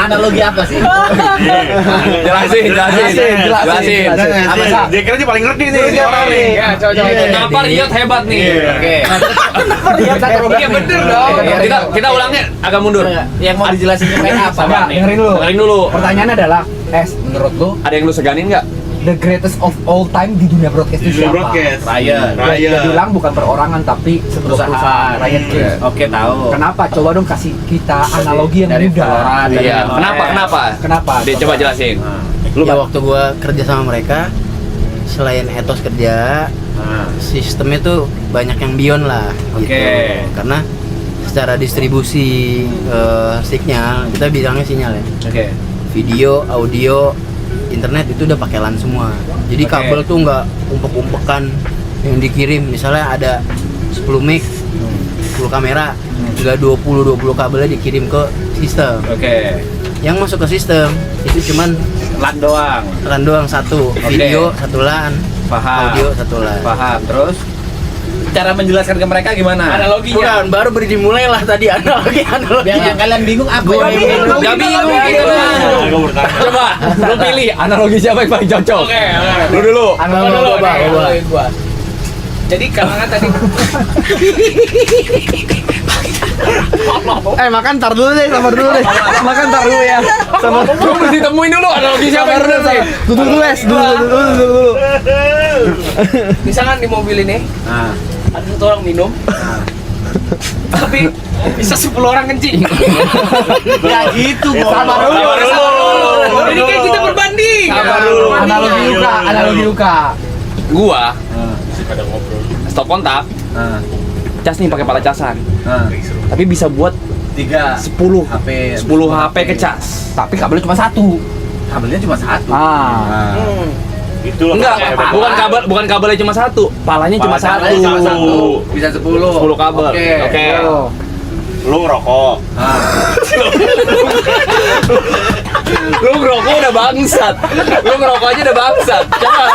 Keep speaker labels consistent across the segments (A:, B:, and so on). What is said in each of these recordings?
A: analogi apa sih?
B: Jelasin.
C: Dia kira dia paling ngerti nih.
B: Ya, coba. Kenapa Riyad hebat nih?
A: Oke.
B: Iya bener dong. Kita ulangnya agak mundur.
A: Yang mau dijelasin kayak apa?
D: Enggak, dengerin dulu. Pertanyaannya adalah, menurut lu
B: Ada yang lu seganin nggak?
D: the greatest of all time di dunia broadcast itu siapa?
A: Ryan.
D: Dia bilang bukan perorangan tapi sebuah perusahaan. Ryan Giggs.
A: Oke, tahu.
D: Kenapa? Coba dong kasih kita analogi yang
A: Dari
D: mudah.
A: Valorant, dari
B: Iya.
A: Valorant.
D: Kenapa?
B: Dia coba jelasin.
E: Lu waktu gua kerja sama mereka, selain etos kerja, sistemnya tuh banyak yang beyond lah gitu.
B: Oke.
E: Karena secara distribusi sinyal, kita bilangnya sinyal ya.
B: Oke.
E: Video, audio, internet itu udah pakai LAN semua. Jadi
B: Oke.
E: kabel tuh nggak umpek-umpekan yang dikirim. Misalnya ada 10 mic, 10 kamera, nggak 20 kabelnya dikirim ke sistem.
B: Oke.
E: Yang masuk ke sistem itu cuman LAN doang satu, video satu LAN,
B: Paham.
E: audio satu LAN.
B: Paham. Terus cara menjelaskan ke mereka gimana?
E: Bukan, baru dimulai lah tadi analogi.
A: Yang kalian bingung apa?
B: Gak bingung gitu kan. Coba, lu pilih analogi siapa yang paling cocok. Oke. Lu dulu.
D: Analogi gua.
F: Jadi kalangan tadi
D: Makan tar dulu deh. Makan tar dulu ya.
B: Lu mesti temuin dulu analogi siapa yang bener sih.
D: Duduk dulu.
F: misalkan di mobil ini ada satu orang minum, tapi bisa 10 orang kencing.
A: Ya gitu,
D: Sabar dulu.
F: Jadi kayak kita berbanding.
B: Sabar dulu.
D: Analogi Uka.
B: Gua stop kontak. Cas nih pakai pala casan. Tapi bisa buat 10 HP ke cas.
D: Tapi kabelnya cuma satu.
A: Kabelnya cuma satu.
C: Itu
B: Enggak, bukan kabelnya cuma satu, palanya cuma satu.
A: Bisa 10.
B: 10 kabel. Oke.
C: Lu ngerokok.
B: Lu ngerokok udah bangsat. Lu ngerokok aja udah bangsat. Coba.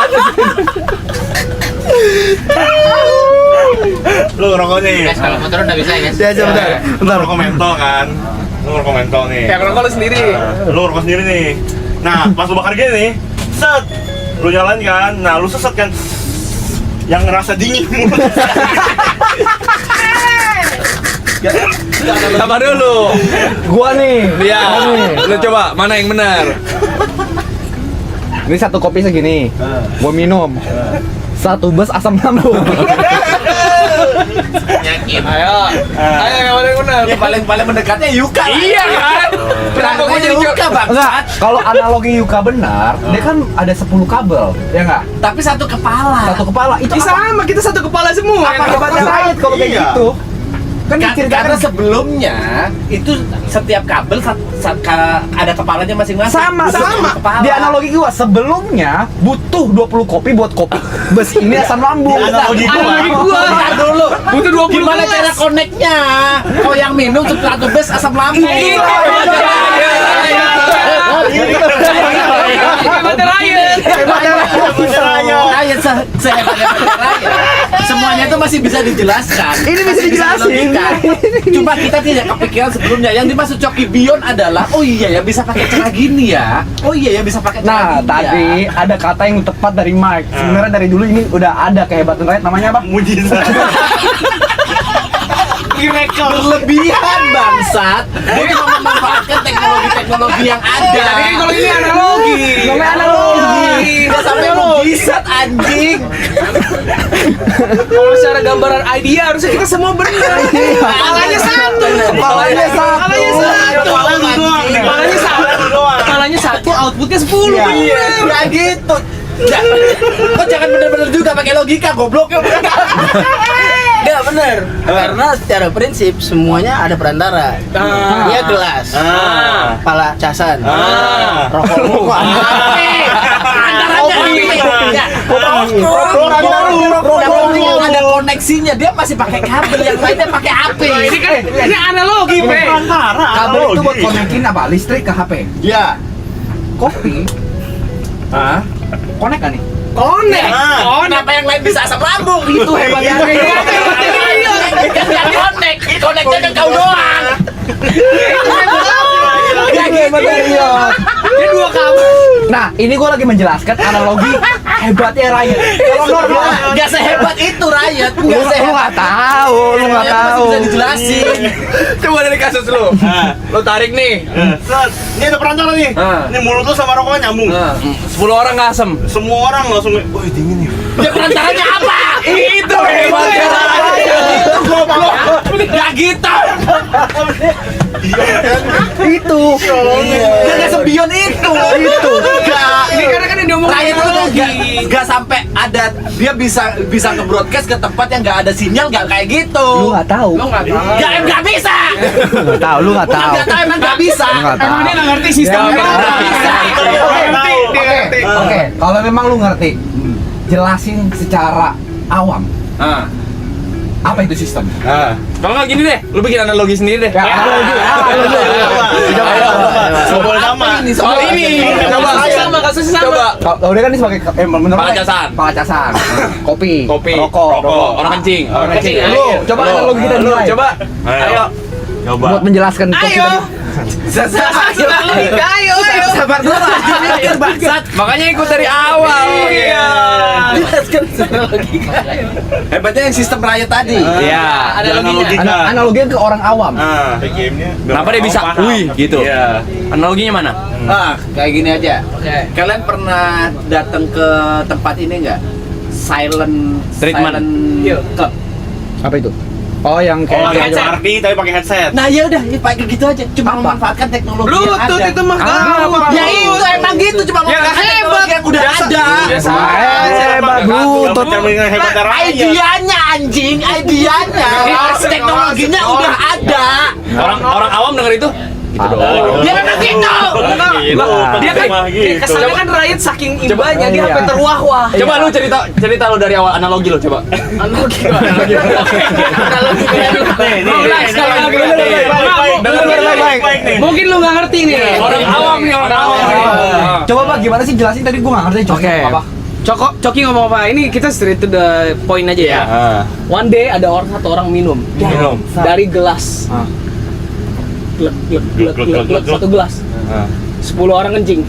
C: Lu ngerokok nih.
A: Guys, kalau motor udah bisa ya, guys.
D: Ya, bentar.
C: Lu ngerokok mentol kan. Lu ngerokok mentol nih.
F: Yang ngerokok lu sendiri.
C: Lu ngerokok sendiri nih. Nah, pas lu bakar gini nih, set. Lu nyalain kan. Nah, lu seset kan. Yang ngerasa dingin mulut.
B: Sabar dulu.
D: Gua nih.
B: Iya. Lu coba mana yang benar?
D: Ini satu kopi segini. Gua minum. Satu bus asam lambung.
A: Yakin.
B: Ayo yang mana yang benar?
A: Ya paling mendekatnya Yuka.
B: Iya kan? Kenapa gua jadi
A: Yuka,
B: Bang?
D: Enggak, kalau analogi Yuka benar, dia kan ada 10 kabel, ya enggak?
A: Tapi satu kepala.
D: Satu kepala. Itu
F: Sama, kita satu kepala semua.
D: apa hebatnya Raid kalau kayak
C: Iya.
D: gitu? Kan
A: Karena
D: diceritakan
A: sebelumnya itu setiap kabel ada kepalanya masing-masing.
D: sama.
A: Kepala.
D: Di analogi gua sebelumnya butuh 20 kopi buat kopi. Bus ini asam lambung.
C: Analogi gua.
A: Bentar dulu.
F: Butuh 20
A: Gimana
F: gelas.
A: cara connect-nya? Oh, yang minum satu bus asam lambung.
F: Hebatnya Ryan.
A: Ryan sehebatnya Ryan. Semuanya itu masih bisa dijelaskan.
D: Ini bisa dijelasin.
A: dilogika. Cuma kita tidak kepikiran sebelumnya. Yang dimaksud Coki Beyond adalah, oh iya ya bisa pakai cara gini ya. Oh iya ya bisa pakai cara
D: Nah,
A: gini
D: tadi
A: ya.
D: ada kata yang tepat dari Mike. Sebenarnya dari dulu ini udah ada kehebatan Raid, namanya apa?
C: Mujizat.
A: Berlebihan bangsat. Dia cuma memanfaatkan teknologi-teknologi yang ada.
F: Jadi kalau ini analogi.
D: Namanya analogi.
A: Nggak sampai mujizat anjing.
F: Kalau secara gambaran idea harusnya kita semua benar. Kepalanya satu.
D: Kepalanya satu.
F: Kepalanya satu, outputnya 10.
A: Ya
F: Bener.
A: gitu. Ya, kok jangan bener-bener juga pakai logika goblok.
E: Enggak bener. Karena secara prinsip semuanya ada perantara. Dia gelas, pala casan, rokok lu kok
A: Yang ada koneksinya, dia masih pakai kabel, yang lainnya pakai HP.
F: Ini kan ini analogi, Pe.
D: Kabel itu buat konekin apa? Listrik ke HP.
A: Ya,
D: Kopi. Konek kan nih?
A: konek. Kenapa yang lain bisa asam lambung? Itu hebatnya. Konek, koneknya ke kau doang. Ya
D: hebatnya rakyat.
F: Dia 2 kamar.
D: Nah, ini gue lagi menjelaskan analogi hebatnya rakyat. Kalau normal,
A: Nggak sehebat itu rakyat.
D: lu nggak tahu, lu nggak
A: Rakyat masih
D: tahu.
A: bisa dijelasin.
B: Coba dari kasus lu. Lu tarik nih.
C: Set, ini ada perantara nih. Ini mulut lu sama rokoknya nyambung.
B: 10 orang ngasem.
C: Semua orang langsung, woi dingin nih.
A: Ya perantaranya apa?
B: Itu hebatnya rakyat.
A: Itu goblok. Nggak gitu.
D: Itu.
A: Dia nggak sembion itu. Nggak.
F: Ini karena kan yang diomongin
A: Rakyat itu
F: analogi.
A: nggak sampai ada dia bisa nge-broadcast ke tempat yang nggak ada sinyal, nggak kayak gitu.
D: Lu nggak tahu.
F: Lo nggak tahu.
A: Nggak bisa.
D: Lu nggak tahu, lu nggak
A: Bukan
D: tahu.
A: nggak tahu, emang nggak bisa.
D: Lu nggak tahu.
F: Emang dia nggak ngerti sistemnya.
D: Ya,
A: Nggak bisa.
D: Oke, kalau memang lu ngerti, jelasin secara awam. Apa itu sistem?
B: Kalau nggak gini deh, lu bikin analogi sendiri deh.
D: Analogi.
C: Boleh sama.
A: Ini
B: Soal ini, coba.
F: Sama, kasusnya sama.
B: Coba.
D: Kalau dia kan ini sebagai menurut
B: Palacasan.
D: Palacasan. Kopi.
B: Kopi.
D: Rokok.
B: Orang kencing.
D: Orang kencing.
F: Kencing.
D: Lu coba
B: Lu.
D: analogi kita
B: Lu
D: dulu.
B: coba.
C: Ayo. Coba.
D: Buat menjelaskan kopi
F: Ayo.
D: tadi.
F: Ayo.
A: Sabar dulu lah, mikir bangsat.
B: Makanya ikut dari awal.
F: Iya.
A: Jelaskan secara logika. Hebatnya yang sistem rakyat tadi.
B: Iya.
F: Ada loginya.
D: Analoginya ke orang awam.
B: Kenapa dia bisa? Wih, gitu.
C: Iya.
B: Analoginya mana?
A: Kayak gini aja.
F: Oke.
A: Kalian pernah datang ke tempat ini nggak? Silent
B: Treatment.
F: Iya.
A: Club.
D: Apa itu? Oh, yang
C: Oh,
D: kayak
C: pakai party tapi pakai headset.
A: Nah ya udah, ya pakai gitu aja. Cuma memanfaatkan teknologi yang
F: Bluetooth
A: ada.
F: itu mah
A: Ya itu emang gitu, cuma memanfaatkan teknologi yang udah ada.
D: hebat Bluetooth.
C: Hebatnya rakyat.
A: Idenya anjing, idenya. Teknologinya udah ada.
B: Orang awam denger itu? Gitu doang.
A: Ya memang gitu.
F: Dia kan
C: gitu.
F: kesannya kan rakyat saking imbanya dia
D: Iya.
F: sampai terwah-wah.
B: Coba lu cerita lu dari awal analogi lu coba.
F: Analogi. Analogi. Mungkin lu nggak ngerti nih.
B: Orang awam nih, orang awam.
D: Coba Pak, gimana sih jelasin tadi gua nggak ngerti.
F: Oke.
D: Apa?
F: Coki ngomong apa? Ini kita straight to the point aja ya. One day ada satu orang minum.
C: Minum.
F: Dari gelas. Glek, glek, glek, glek, glek, satu gelas. 10 orang kencing.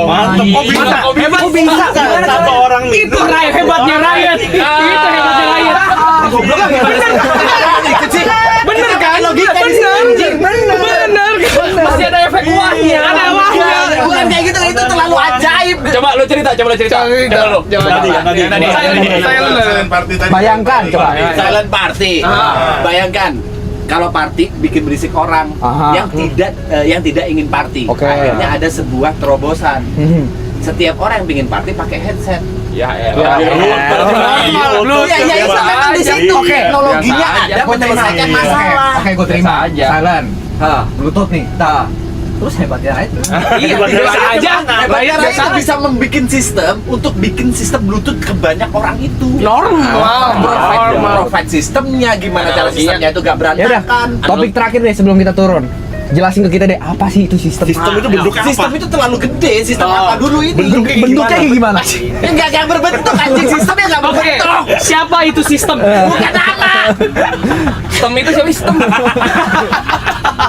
C: Mantap. Kok bisa?
F: Hebat bisa.
C: Satu orang nih.
F: Itu rakyat hebatnya rakyat. Itu hebatnya rakyat. Bener kan?
A: Logika di sini,
F: Bener.
A: anjing.
F: Bener. Masih ada efek wahnya. Ada wahnya.
A: Bukan kayak gitu, itu terlalu ajaib.
B: Coba lu cerita. Coba lu.
C: Tadi.
D: Bayangkan coba.
A: Silent party. Bayangkan kalau party bikin berisik orang
D: Aha.
A: yang tidak ingin party.
D: Oke.
A: Akhirnya ada sebuah terobosan.
D: Mhm.
A: Setiap orang yang ingin party pakai headset.
B: Ya,
A: Ya, itu memang di situ. Teknologinya ada menyelesaikan masalah.
D: Oke, gue terima.
B: Biasa aja.
D: Silent.
A: Hah.
D: Bluetooth nih. Terus hebatnya rakyat.
F: Iya, biasa aja.
A: Hebatnya
F: Rakyat
A: itu bisa membuat sistem untuk bikin sistem Bluetooth ke banyak orang itu.
F: Normal.
A: Provide sistemnya, gimana cara sistemnya itu gak
D: Ya udah,
A: berantakan.
D: topik terakhir deh sebelum kita turun. Jelasin ke kita deh, apa sih itu sistem?
C: Sistem itu bentuknya apa?
A: Sistem itu terlalu gede, sistem apa dulu ini?
D: Bentuknya kayak gimana?
A: Enggak berbentuk anjing, sistemnya enggak
F: Oke,
A: berbentuk.
F: siapa itu sistem?
A: Bukan nama.
B: Sistem itu siapa sistem?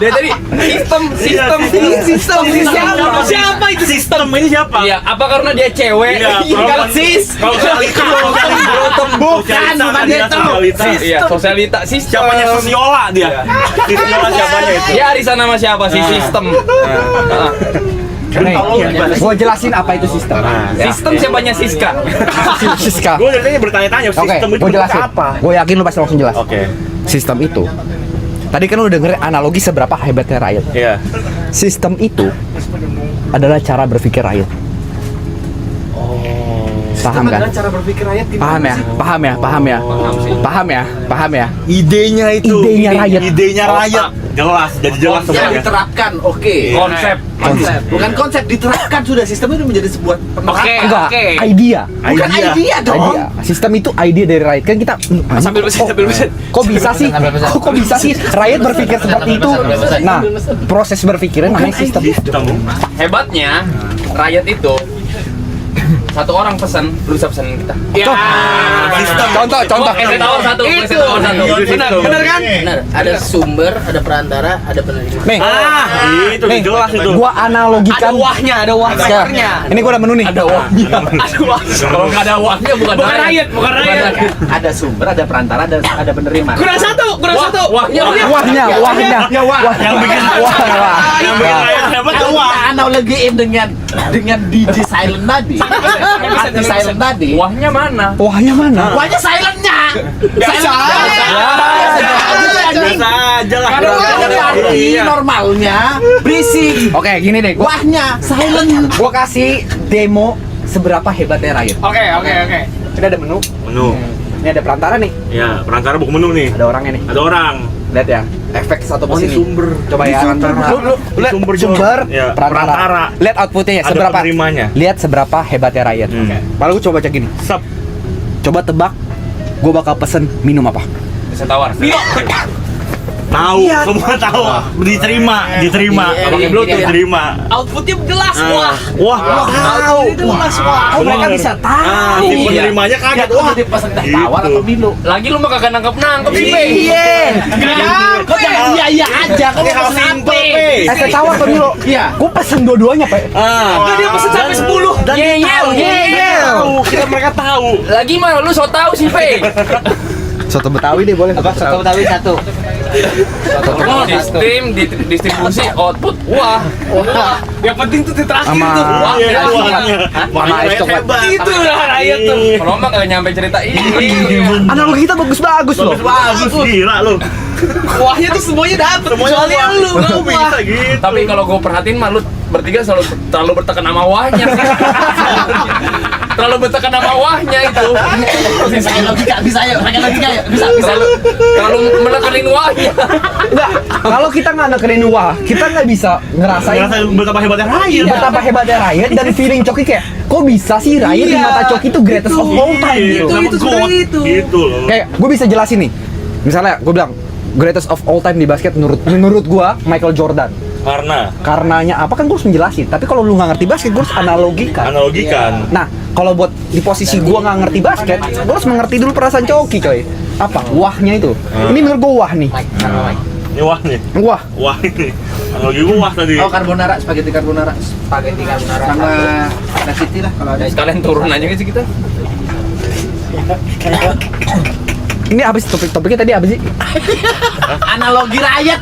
B: Dia tadi sistem.
F: Siapa itu
C: Sistem ini siapa?
B: Iya, apa karena dia cewek?
C: Iya,
A: Bukan sis.
C: Kalau itu
A: Bukan dia itu.
B: Iya, sosialita sistem.
C: Siapanya Sosiola dia? Sosiola siapanya itu?
B: Ya Arisan nama siapa sih sistem?
D: Nih, gue jelasin apa itu sistem.
B: Sistem siapanya Siska?
D: Siska.
C: Gue dari tadi bertanya-tanya
D: Oke,
C: sistem itu
D: gue
C: bentuknya
D: jelasin.
C: apa?
D: Gue yakin lu pasti langsung jelas.
C: Oke.
D: Sistem itu. Tadi kan lu udah denger analogi seberapa hebatnya rakyat.
C: Iya.
D: Sistem itu adalah cara berpikir rakyat. Paham kan?
A: Cara berpikir rakyat
D: Paham ya? Paham ya?
C: Idenya itu.
D: Idenya rakyat.
C: Idenya rakyat. Jelas, jadi jelas
A: Yang
C: semuanya.
A: diterapkan, oke.
B: Konsep.
A: Bukan konsep, diterapkan sudah sistem itu menjadi sebuah penerapan.
D: Enggak,
F: Oke.
D: idea.
A: Bukan idea dong.
D: Idea. Sistem itu ide dari rakyat. Kan kita
B: Sambil mesin.
D: kok bisa sih? Kok bisa sih rakyat berpikir seperti itu? Nah, proses berpikirnya namanya sistem.
C: Sistem.
B: Hebatnya rakyat itu Satu orang pesan, lu bisa pesanin kita.
F: Ya.
D: Contoh.
B: Kasih tawar satu, kasih tawar satu.
F: Benar kan?
E: Benar, ada sumber, ada perantara, ada penerima.
D: Nih,
C: Itu
D: nih,
C: jelas itu.
D: gua
F: Ada
D: analogikan.
F: wahnya, ada wah
D: Sekarang,
F: sekarnya.
D: ini gua udah menu nih.
B: Ada uangnya.
F: Ada wah.
B: Kalau nggak ada uangnya bukan
F: Bukan rakyat, bukan rakyat.
A: Ada sumber, ada perantara, ada penerima.
F: Kurang satu.
B: Wahnya.
D: Wahnya.
C: Yang bikin yang bikin rakyat hebat tuh wah.
A: Analogiin dengan DJ silent tadi. Anti silent tadi.
B: Wahnya mana?
D: Wahnya mana?
A: Wahnya silentnya.
C: Biasa aja lah.
A: Kalau ada party normalnya berisik.
D: Oke, gini deh.
A: Wahnya silent.
D: Gua kasih demo seberapa hebatnya Riot.
F: Oke.
D: Ini ada menu.
C: Menu.
D: Ini ada perantara nih.
C: Ya, perantara buku menu nih.
D: Ada orangnya nih.
C: Ada orang.
D: Lihat ya. Efek satu
C: Oh, ini
D: sini.
C: sumber.
D: Coba ya.
C: Sumber.
D: Lu lihat
C: Sumber
D: sumber
C: Ya,
D: perantara.
C: perantara.
D: Lihat outputnya ya,
C: Ada
D: seberapa.
C: penerimanya.
D: Lihat seberapa hebatnya Riot. Lalu gua coba cek gini.
C: Sep.
D: Coba tebak. Gua bakal pesen minum apa?
B: Bisa tawar.
C: Tahu, semua tahu. Diterima.
E: Iya,
C: Pakai Bluetooth
E: iya.
C: diterima.
F: Outputnya jelas wah.
C: Wah,
E: Tahu.
D: Oh, mereka bisa tahu.
C: Si penerimanya kaget.
A: Itu
C: Wah,
A: jadi pesan teh tawar
C: Gitu.
A: atau Milo.
B: Lagi lu mah kagak nangkep sih, Pe.
A: Kok jangan iya aja. Kok
C: Ini harus
A: pesen
C: simple,
A: apa?
C: Pe.
D: Es teh tawar atau Milo?
A: Iya.
D: Gua pesen dua-duanya, Pak.
F: Dia pesen sampai 10.
C: Dan dia tahu,
D: Yel.
C: mereka tahu.
B: Lagi mah lu so tau sih, Pe.
D: Soto Betawi deh boleh.
E: Apa soto Betawi satu?
B: Sistem distribusi output. Wah.
F: Yang penting tuh di terakhir
D: Sama-
F: tuh. Wah,
C: Iya,
F: ya.
C: wahnya. Wahnya
D: es coklat.
C: hebat.
F: Itu lah rakyat tuh.
B: Kalau mah kagak nyampe cerita ini.
D: Analogi kita bagus-bagus loh.
C: Bagus, gila lu.
F: Wahnya tuh semuanya dapet.
C: Semuanya
F: Kecuali
C: wah.
F: lu nggak
C: Kok bisa
F: wah.
C: gitu.
B: Tapi kalau gue perhatiin mah lu bertiga terlalu bertekan sama wahnya sih. Terlalu bertekan sama wahnya itu.
A: Bisa logika, bisa ayo. Pakai logika ya. Bisa.
B: Terlalu menekenin wahnya.
D: Enggak, kalau kita nggak nekenin wah, kita nggak bisa ngerasain
C: Ngerasain betapa hebatnya Ryan.
D: betapa hebatnya Riot dan feeling Coki kayak kok bisa sih Riot di mata Coki itu greatest of all time gitu.
F: itu sebenarnya itu.
C: Gitu loh.
D: Kayak gue bisa jelasin nih. Misalnya gue bilang greatest of all time di basket menurut gue Michael Jordan. Karenanya apa kan gue harus menjelasin. Tapi kalau lu nggak ngerti basket gue harus analogikan.
C: Analogikan.
D: Nah, kalau buat di posisi gue nggak ngerti basket, gue harus mengerti dulu perasaan Coki coy. Apa? Wahnya itu. Ini menurut gue wah nih.
C: Ini wah nih.
D: Wah.
C: Wah ini. Analogi gua wah tadi.
A: Oh, carbonara, spaghetti carbonara.
E: Spaghetti carbonara
A: Sama
E: satu.
A: nasi lah kalau ada.
B: Sekalian turun aja sih kita.
D: Ini apa sih topiknya tadi apa sih?
A: Analogi rakyat.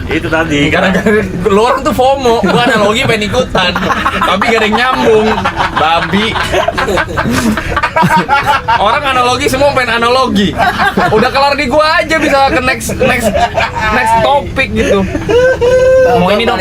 C: Itu tadi.
B: Gara-gara lu orang tuh FOMO, gua analogi pengen ikutan. Tapi gak ada yang nyambung. Babi. Orang analogi semua pengen analogi. Udah kelar di gua aja bisa ke next topik gitu. Mau ini dong.